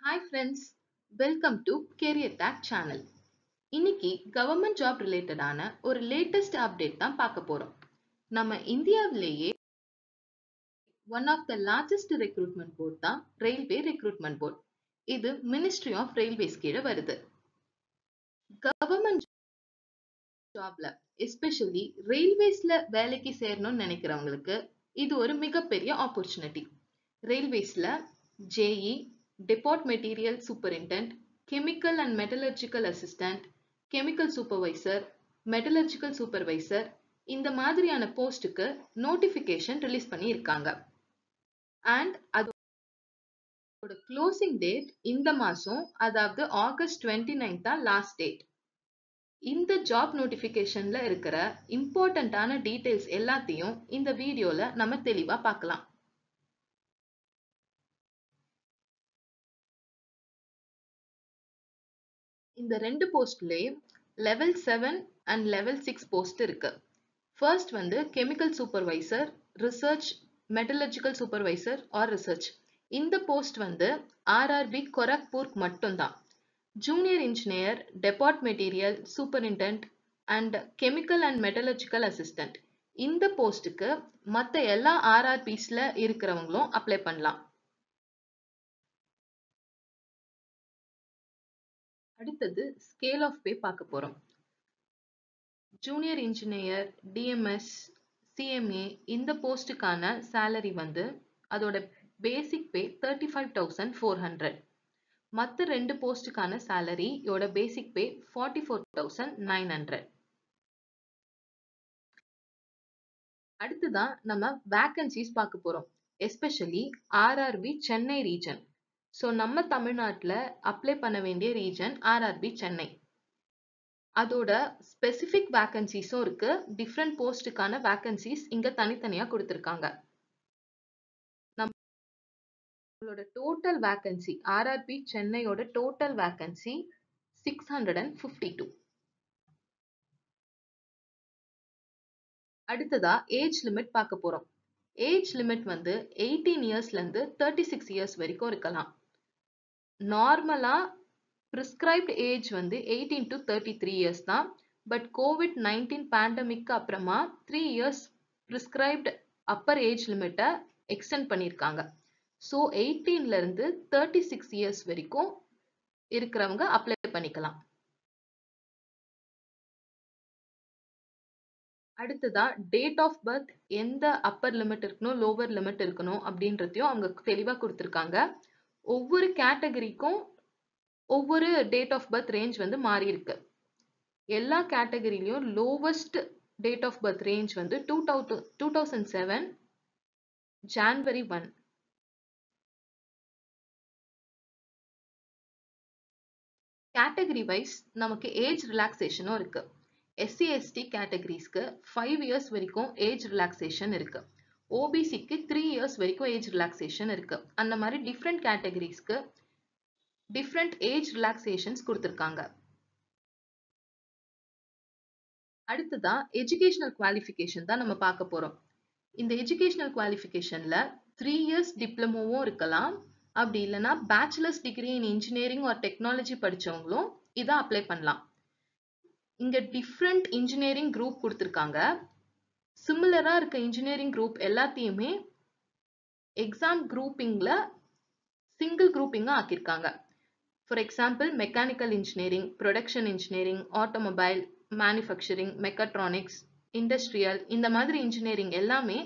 Hi friends, welcome to Career Tag channel. இன்னைக்கு government job ரிலேட்டடான ஒரு லேட்டஸ்ட் அப்டேட் தான் பார்க்க போறோம். நம்ம இந்தியாவிலேயே one of the largest recruitment board தான் ரயில்வே ரெக்ரூட்மெண்ட் போர்ட். இது மினிஸ்ட்ரி ஆஃப் ரயில்வேஸ் கீழே வருது. கவர்மெண்ட் ஜாப்ல எஸ்பெஷலி ரயில்வேஸ்ல வேலைக்கு சேரணும்னு நினைக்கிறவங்களுக்கு இது ஒரு மிகப்பெரிய ஆப்பர்ச்சுனிட்டி. ரயில்வேஸ்ல JE, depot material superintendent, chemical and metallurgical assistant, chemical supervisor, metallurgical supervisor இந்த மாதிரியான போஸ்ட்டுக்கு நோட்டிஃபிகேஷன் ரிலீஸ் பண்ணி இருக்காங்க. அண்ட் அதோட க்ளோசிங் டேட் இந்த மாசம், அதாவது ஆகஸ்ட் 29 தான் லாஸ்ட் டேட். இந்த ஜாப் நோட்டிஃபிகேஷன்ல இருக்கிற இம்பார்ட்டன்டான டீடைல்ஸ் எல்லாத்தையும் இந்த வீடியோல நம்ம தெளிவா பார்க்கலாம். இந்த ரெண்டு போஸ்ட்லயே லெவல் 7 அண்ட் லெவல் 6 போஸ்ட் இருக்கு. ஃபர்ஸ்ட் வந்து chemical supervisor, research, metallurgical supervisor or research. இந்த போஸ்ட் வந்து ஆர்ஆர்பி கொரக்பூர் மட்டும்தான். Junior engineer, depot material superintendent and chemical and metallurgical assistant இந்த போஸ்ட்டுக்கு மற்ற எல்லா ஆர்ஆர்பிஸ்ல இருக்கிறவங்களும் அப்ளை பண்ணலாம். அடுத்தது ஸ்கேல் ஆஃப் பே பார்க்க போறோம். ஜூனியர் இன்ஜினியர், டிஎம்எஸ், சிஎம்ஏ இந்த போஸ்ட்டுக்கான சேலரி வந்து அதோட பேசிக் பே 35,400. மற்ற ரெண்டு போஸ்ட்டுக்கான சேலரியோட பேசிக் பே 44,900. அடுத்துதான் நம்ம வேகன்சிஸ் பார்க்க போறோம். Especially RRB Chennai region. So நம்ம தமிழ்நாட்டில் அப்ளை பண்ண வேண்டிய ரீஜன் ஆர்ஆர்பி சென்னை. அதோட ஸ்பெசிஃபிக் வேகன்சிஸும் இருக்கு. டிஃப்ரெண்ட் போஸ்ட்டுக்கான வேகன்சிஸ் இங்க தனித்தனியா கொடுத்துருக்காங்க. நம்மளோட டோட்டல் வேகன்சி ஆர்ஆர்பி சென்னையோட டோட்டல் வேகன்சி 652. அடுத்ததா ஏஜ் லிமிட் பார்க்க போறோம். ஏஜ் லிமிட் வந்து 18 இயர்ஸ்ல இருந்து 36 இயர்ஸ் வரைக்கும் இருக்கலாம். நார்மலா பிரிஸ்கிரைப்ட் ஏஜ் வந்து 18 to 33 இயர்ஸ் தான். பட் COVID-19 பேண்டமிக்கு அப்புறமா 3 இயர்ஸ் பிரிஸ்கிரைப்ட் அப்பர் ஏஜ் லிமிட்டை எக்ஸ்டெண்ட் பண்ணியிருக்காங்க. ஸோ 18ல இருந்து 36 இயர்ஸ் வரைக்கும் இருக்கிறவங்க அப்ளை பண்ணிக்கலாம். அடுத்ததா டேட் ஆஃப் பர்த் எந்த அப்பர் லிமிட் இருக்கணும், லோவர் லிமிட் இருக்கணும் அப்படின்றதையும் அவங்க தெளிவாக கொடுத்துருக்காங்க. ஒவ்வொரு கேட்டகரிக்கும் ஒவ்வொரு டேட் ஆஃப் பர்த் ரேஞ்ச் வந்து மாறி இருக்கு. எல்லா கேட்டகரியிலையும் lowest date of birth range வந்து 2007 ஜான்வரி 1. கேட்டகரி வைஸ் நமக்கு ஏஜ் ரிலாக்ஸேஷனும் இருக்கு. எஸ்சி எஸ்டி கேட்டகரிஸ்க்கு 5 இயர்ஸ் வரைக்கும் ஏஜ் ரிலாக்ஸேஷன் இருக்கு. ஓபிசிக்கு 3 இயர்ஸ் வரைக்கும் ஏஜ் ரிலாக்ஸேஷன் இருக்கு. அந்த மாதிரி டிஃப்ரெண்ட் கேட்டகரிஸ்க்கு டிஃப்ரெண்ட் ஏஜ் ரிலாக்ஸேஷன்ஸ் கொடுத்துருக்காங்க. அடுத்ததான் எஜுகேஷனல் குவாலிஃபிகேஷன் தான் நம்ம பார்க்க போறோம். இந்த எஜுகேஷனல் குவாலிஃபிகேஷன்ல 3 இயர்ஸ் டிப்ளமோவும் இருக்கலாம். அப்படி இல்லைன்னா bachelors degree in engineering or technology படிச்சவங்களும் இதை அப்ளை பண்ணலாம். இங்க டிஃப்ரெண்ட் இன்ஜினியரிங் குரூப் கொடுத்துருக்காங்க. சிமிலரா இருக்க இன்ஜினியரிங் குரூப் எல்லாத்தையுமே எக்ஸாம் குரூப்பிங்ல சிங்கிள் குரூப்பிங்கா ஆக்கியிருக்காங்க. For example mechanical engineering, production engineering, automobile, manufacturing, mechatronics, industrial இந்த மாதிரி இன்ஜினியரிங் எல்லாமே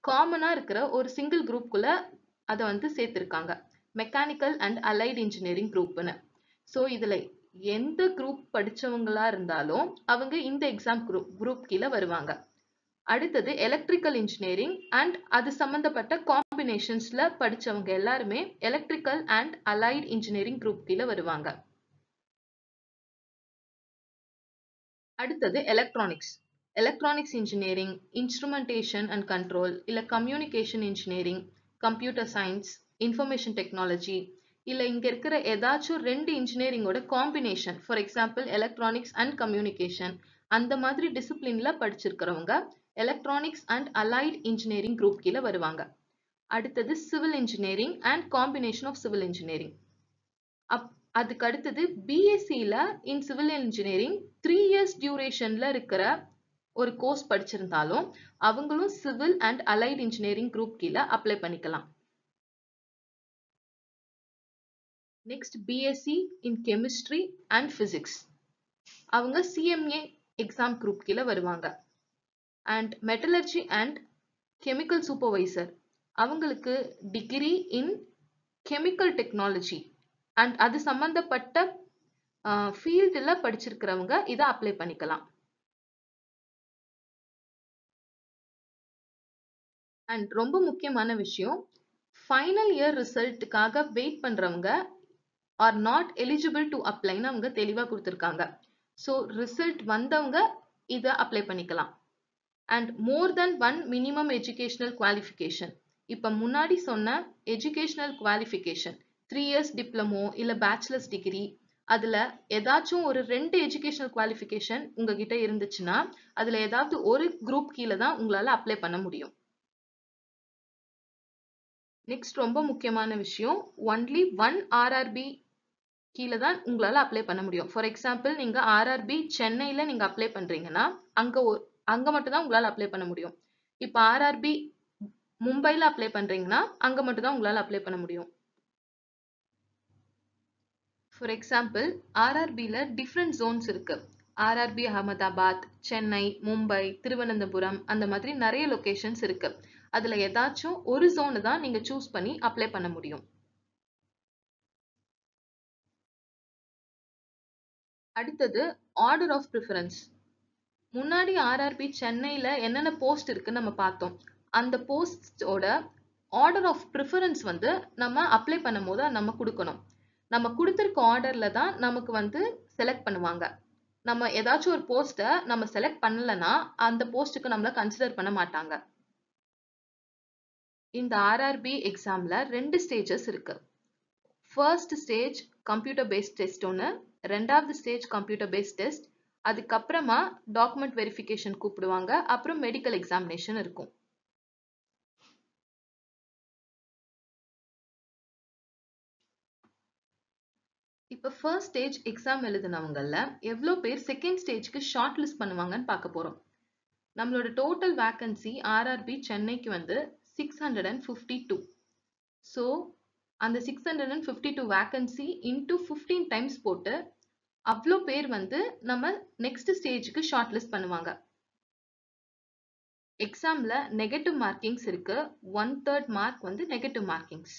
காமனா இருக்கிற ஒரு சிங்கிள் குரூப்குள்ள அதை வந்து சேர்த்திருக்காங்க. மெக்கானிக்கல் அண்ட் அலைட் இன்ஜினியரிங் குரூப்னு. ஸோ இதுல எந்த குரூப் படிச்சவங்களா இருந்தாலும் அவங்க இந்த எக்ஸாம் குரூப் கீழே வருவாங்க. அடுத்தது எலக்ட்ரிக்கல் இன்ஜினியரிங் அண்ட் அது சம்பந்தப்பட்ட காம்பினேஷன்ஸ்ல படிச்சவங்க எல்லாருமே electrical and allied engineering group கீழே வருவாங்க. அடுத்தது electronics engineering, instrumentation and control, இல்ல communication engineering, computer science, information technology, இல்ல இங்க இருக்கிற ஏதாச்சும் ரெண்டு இன்ஜினியரிங்கோட combination, for example electronics and communication அந்த மாதிரி டிசிப்ளின்ல படிச்சிருக்கிறவங்க electronics and allied engineering group கீழே வருவாங்க. அடுத்தது civil engineering and combination of civil engineering. அதுக்கு அடுத்தது பிஎஸ்சியில் இன் சிவில் இன்ஜினியரிங் 3 இயர்ஸ் டியூரேஷனில் இருக்கிற ஒரு கோர்ஸ் படிச்சிருந்தாலும் அவங்களும் civil and allied engineering group கீழே அப்ளை பண்ணிக்கலாம். Next BSc in chemistry and physics, அவங்க சிஎம்ஏ எக்ஸாம் குரூப் கீழே வருவாங்க. And metallurgy and chemical supervisor, அவங்களுக்கு degree in chemical technology and அது சம்பந்தப்பட்ட ஃபீல்டில் படிச்சிருக்கிறவங்க இதை அப்ளை பண்ணிக்கலாம். அண்ட் ரொம்ப முக்கியமான விஷயம், ஃபைனல் இயர் ரிசல்ட்டுக்காக வெயிட் பண்றவங்க ஆர் நாட் எலிஜிபிள் டு அப்ளைன்னு அவங்க தெளிவாக கொடுத்துருக்காங்க. ஸோ ரிசல்ட் வந்தவங்க இதை அப்ளை பண்ணிக்கலாம். And more then 1 minimum educational qualification, இப்போ முன்னாடி சொன்ன எஜுகேஷனல் குவாலிஃபிகேஷன் 3 இயர்ஸ் டிப்ளமோ இல்லை பேச்சுலர்ஸ் டிகிரி, அதில் ஏதாச்சும் ஒரு 2 எஜுகேஷனல் குவாலிஃபிகேஷன் உங்ககிட்ட இருந்துச்சுன்னா அதில் ஏதாவது ஒரு குரூப் கீழே தான் உங்களால் அப்ளை பண்ண முடியும். நெக்ஸ்ட் ரொம்ப முக்கியமான விஷயம், ஒன்லி 1 ஆர்ஆர்பி கீழே தான் உங்களால் அப்ளை பண்ண முடியும். ஃபார் எக்ஸாம்பிள், நீங்கள் ஆர்ஆர்பி சென்னையில் நீங்கள் அப்ளை பண்ணுறீங்கன்னா அங்கே மட்டும் தான் உங்களால் அப்ளை பண்ண முடியும். இப்போ ஆர்ஆர்பி மும்பையில் அப்ளை பண்ணுறீங்கன்னா அங்கே மட்டும் தான் உங்களால் அப்ளை பண்ண முடியும். ஃபார் எக்ஸாம்பிள், ஆர்ஆர்பியில் டிஃப்ரெண்ட் ஜோன்ஸ் இருக்கு. ஆர்ஆர்பி அகமதாபாத், சென்னை, மும்பை, திருவனந்தபுரம், அந்த மாதிரி நிறைய லொகேஷன்ஸ் இருக்கு. அதில் ஏதாச்சும் ஒரு ஜோனு தான் நீங்கள் சூஸ் பண்ணி அப்ளை பண்ண முடியும். அடுத்தது ஆர்டர் ஆஃப் ப்ரிஃபரன்ஸ். முன்னாடி ஆர்ஆர்பி சென்னையில் என்னென்ன போஸ்ட் இருக்குன்னு நம்ம பார்த்தோம். அந்த போஸ்டோட ஆர்டர் ஆஃப் ப்ரிஃபரன்ஸ் வந்து நம்ம அப்ளை பண்ணும் போது நம்ம கொடுக்கணும். நம்ம கொடுத்துருக்க ஆர்டரில் தான் நமக்கு வந்து செலக்ட் பண்ணுவாங்க. நம்ம ஏதாச்சும் ஒரு போஸ்ட்டை நம்ம செலக்ட் பண்ணலைன்னா அந்த போஸ்ட்டுக்கு நம்மளை கன்சிடர் பண்ண மாட்டாங்க. இந்த ஆர்ஆர்பி எக்ஸாமில் 2 ஸ்டேஜஸ் இருக்கு. First stage computer based test ஒன்று, 2வது ஸ்டேஜ் கம்ப்யூட்டர் பேஸ்ட் டெஸ்ட், அதுக்கப்புறமா டாக்குமெண்ட் வெரிஃபிகேஷன் கூப்பிடுவாங்க, அப்புறம் மெடிக்கல் எக்ஸாமினேஷன் இருக்கும். இப்போ ஃபர்ஸ்ட் ஸ்டேஜ் எக்ஸாம் எழுதினவங்கள எவ்வளோ பேர் செகண்ட் ஸ்டேஜ்க்கு ஷார்ட் லிஸ்ட் பண்ணுவாங்கன்னு பார்க்க போகிறோம். நம்மளோட டோட்டல் வேக்கன்சி ஆர்ஆர்பி சென்னைக்கு வந்து 652. ஸோ அந்த 652 வேக்கன்சி இன்டூ 15 டைம்ஸ் போட்டு அவ்வளோ பேர் வந்து நம்ம நெக்ஸ்ட் ஸ்டேஜுக்கு ஷார்ட் லிஸ்ட் பண்ணுவாங்க. எக்ஸாம்ல நெகட்டிவ் மார்க்கிங்ஸ் இருக்கு. 1/3 மார்க் வந்து negative markings.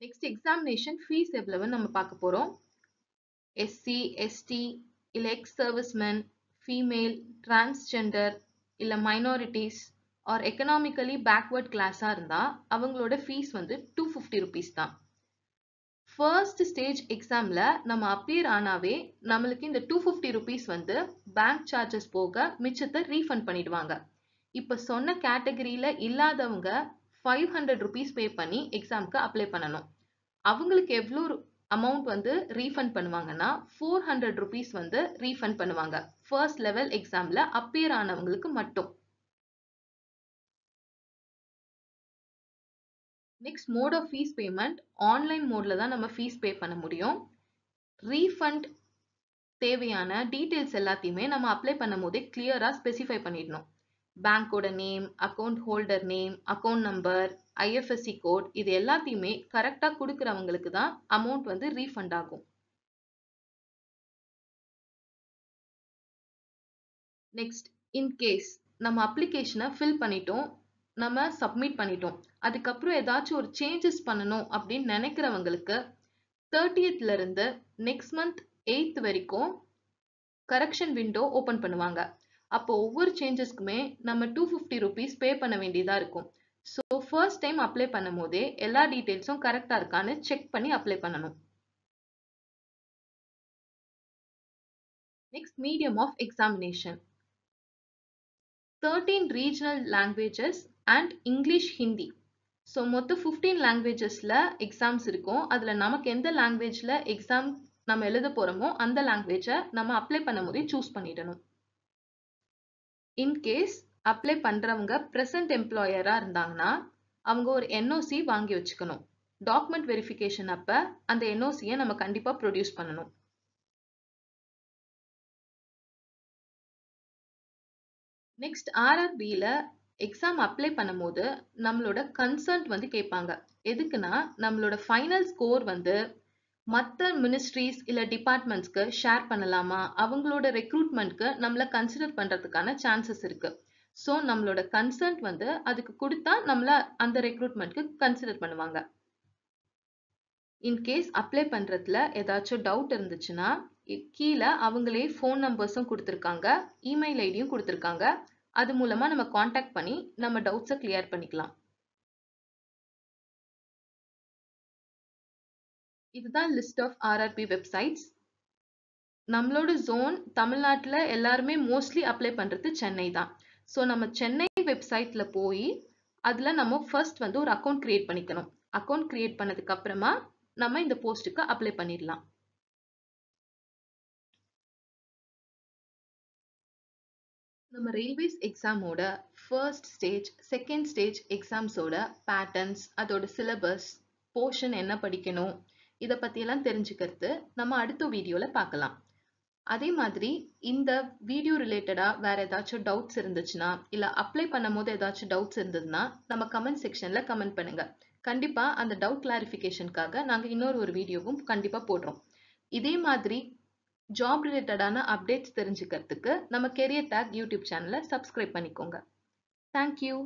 Next examination fees எவ்வளவுன்னு நம்ம பார்க்க போறோம். எஸ்சி, எஸ்டி, இல்லை எக்ஸ் சர்வீஸ்மேன், ஃபீமேல், டிரான்ஸ்ஜெண்டர், இல்லை மைனாரிட்டிஸ் ஆர் எக்கனாமிக்கலி பேக்வர்ட் கிளாஸாக இருந்தால் அவங்களோட ஃபீஸ் வந்து 250 rupees தான். ஃபர்ஸ்ட் ஸ்டேஜ் எக்ஸாமில் நம்ம அப்பியர் ஆனாவே நம்மளுக்கு இந்த 250 rupees வந்து பேங்க் சார்ஜஸ் போக மிச்சத்தை ரீஃபண்ட் பண்ணிடுவாங்க. இப்போ சொன்ன கேட்டகரியில் இல்லாதவங்க 500 rupees பே பண்ணி எக்ஸாமுக்கு அப்ளை பண்ணணும். அவங்களுக்கு எவ்வளோ அமௌண்ட் வந்து ரீஃபண்ட் பண்ணுவாங்கன்னா 400 rupees வந்து ரீஃபண்ட் பண்ணுவாங்க. ஃபர்ஸ்ட் லெவல் எக்ஸாமில் அப்பியர் ஆனவங்களுக்கு மட்டும். Next mode of fee payment, online மோடில் தான் நம்ம ஃபீஸ் பே பண்ண முடியும். ரீஃபண்ட் தேவையான டீட்டெயில்ஸ் எல்லாத்தையுமே நம்ம அப்ளை பண்ணும் போதே கிளியராக ஸ்பெசிஃபை பண்ணிடணும். பேங்கோட name, account holder name, account number, IFSC code, இது எல்லாத்தையுமே கரெக்டாக கொடுக்குறவங்களுக்கு தான் அமௌண்ட் வந்து ரீஃபண்ட் ஆகும். நெக்ஸ்ட், இன்கேஸ் நம்ம அப்ளிகேஷனை ஃபில் பண்ணிட்டோம், நம்ம சப்மிட் பண்ணிட்டோம், அதுக்கப்புறம் ஏதாச்சும் ஒரு சேஞ்சஸ் பண்ணணும் அப்படின்னு நினைக்கிறவங்களுக்கு 30th இருந்து நெக்ஸ்ட் மந்த் 8th வரைக்கும் கரெக்ஷன் விண்டோ ஓப்பன் பண்ணுவாங்க. அப்போ ஒவ்வொரு சேஞ்சஸ்க்குமே நம்ம 250 rupees பே பண்ண வேண்டியதாக இருக்கும். ஸோ ஃபர்ஸ்ட் டைம் அப்ளை பண்ணும் போதே எல்லா டீட்டெயில்ஸும் கரெக்டாக இருக்கான்னு செக் பண்ணி அப்ளை பண்ணணும். Next, medium of examination. 13 regional languages and English, Hindi. So மொத்தம் 15 லாங்குவேஜஸில் எக்ஸாம்ஸ் இருக்கும். அதில் நமக்கு எந்த லாங்குவேஜில் எக்ஸாம் நம்ம எழுத போகிறோமோ அந்த லாங்குவேஜை நம்ம அப்ளை பண்ணும் போதே சூஸ் பண்ணிடணும். இன்கேஸ் அப்ளை பண்ணுறவங்க ப்ரெசன்ட் எம்ப்ளாயராக இருந்தாங்கன்னா அவங்க ஒரு என்ஓசி வாங்கி வச்சுக்கணும். டாக்குமெண்ட் வெரிஃபிகேஷன் அப்ப அந்த என்ஓசியை நம்ம கண்டிப்பா ப்ரொடியூஸ் பண்ணணும். நெக்ஸ்ட் ஆர்ஆர்பியில் எக்ஸாம் அப்ளை பண்ணும்போது நம்மளோட கன்சர்ன்ட் வந்து கேட்பாங்க. எதுக்குன்னா நம்மளோட ஃபைனல் ஸ்கோர் வந்து மற்ற மினிஸ்ட்ரிஸ் இல்லை டிபார்ட்மெண்ட்ஸ்க்கு ஷேர் பண்ணலாமா, அவங்களோட ரெக்ரூட்மெண்ட்க்கு நம்மளை கன்சிடர் பண்ணுறதுக்கான சான்சஸ் இருக்கு. ஸோ நம்மளோட கன்சர்ன்ட் வந்து அதுக்கு கொடுத்தா நம்மளை அந்த ரெக்ரூட்மெண்ட்க்கு கன்சிடர் பண்ணுவாங்க. இன்கேஸ் அப்ளை பண்ணுறதுல ஏதாச்சும் டவுட் இருந்துச்சுன்னா கீழே அவங்களே ஃபோன் நம்பர்ஸும் கொடுத்துருக்காங்க, இமெயில் ஐடியும் கொடுத்துருக்காங்க. அது மூலமாக நம்ம காண்டாக்ட் பண்ணி நம்ம டவுட்ஸை கிளியர் பண்ணிக்கலாம். இதுதான் லிஸ்ட் ஆஃப் ஆர்ஆர்பி வெப்சைட்ஸ். நம்மளோட ஜோன் தமிழ்நாட்டில் எல்லாருமே மோஸ்ட்லி அப்ளை பண்ணுறது சென்னை தான். ஸோ நம்ம சென்னை வெப்சைட்டில் போய் அதில் நம்ம ஃபர்ஸ்ட் வந்து ஒரு அக்கௌண்ட் கிரியேட் பண்ணிக்கணும். அக்கௌண்ட் கிரியேட் பண்ணதுக்கு அப்புறமா நம்ம இந்த போஸ்ட்டுக்கு அப்ளை பண்ணிடலாம். நம்ம ரயில்வேஸ் எக்ஸாமோட ஃபர்ஸ்ட் ஸ்டேஜ், செகண்ட் ஸ்டேஜ் எக்ஸாம்ஸோட பேட்டர்ன்ஸ், அதோட சிலபஸ், போர்ஷன் என்ன படிக்கணும், இதை பற்றியெல்லாம் தெரிஞ்சுக்கிறது நம்ம அடுத்த வீடியோவில் பார்க்கலாம். அதே மாதிரி இந்த வீடியோ ரிலேட்டடாக வேறு ஏதாச்சும் டவுட்ஸ் இருந்துச்சுன்னா இல்லை அப்ளை பண்ணும் போது ஏதாச்சும் டவுட்ஸ் இருந்ததுன்னா நம்ம கமெண்ட் செக்ஷனில் கமெண்ட் பண்ணுங்கள். கண்டிப்பாக அந்த டவுட் கிளாரிஃபிகேஷனுக்காக நாங்கள் இன்னொரு வீடியோவும் கண்டிப்பாக போடுறோம். இதே மாதிரி ஜாப் ரிலேட்டடான அப்டேட்ஸ் தெரிஞ்சுக்கிறதுக்கு நம்ம கெரியர் டேக் யூடியூப் சேனலை சப்ஸ்கிரைப் பண்ணிக்கோங்க. தேங்க்யூ.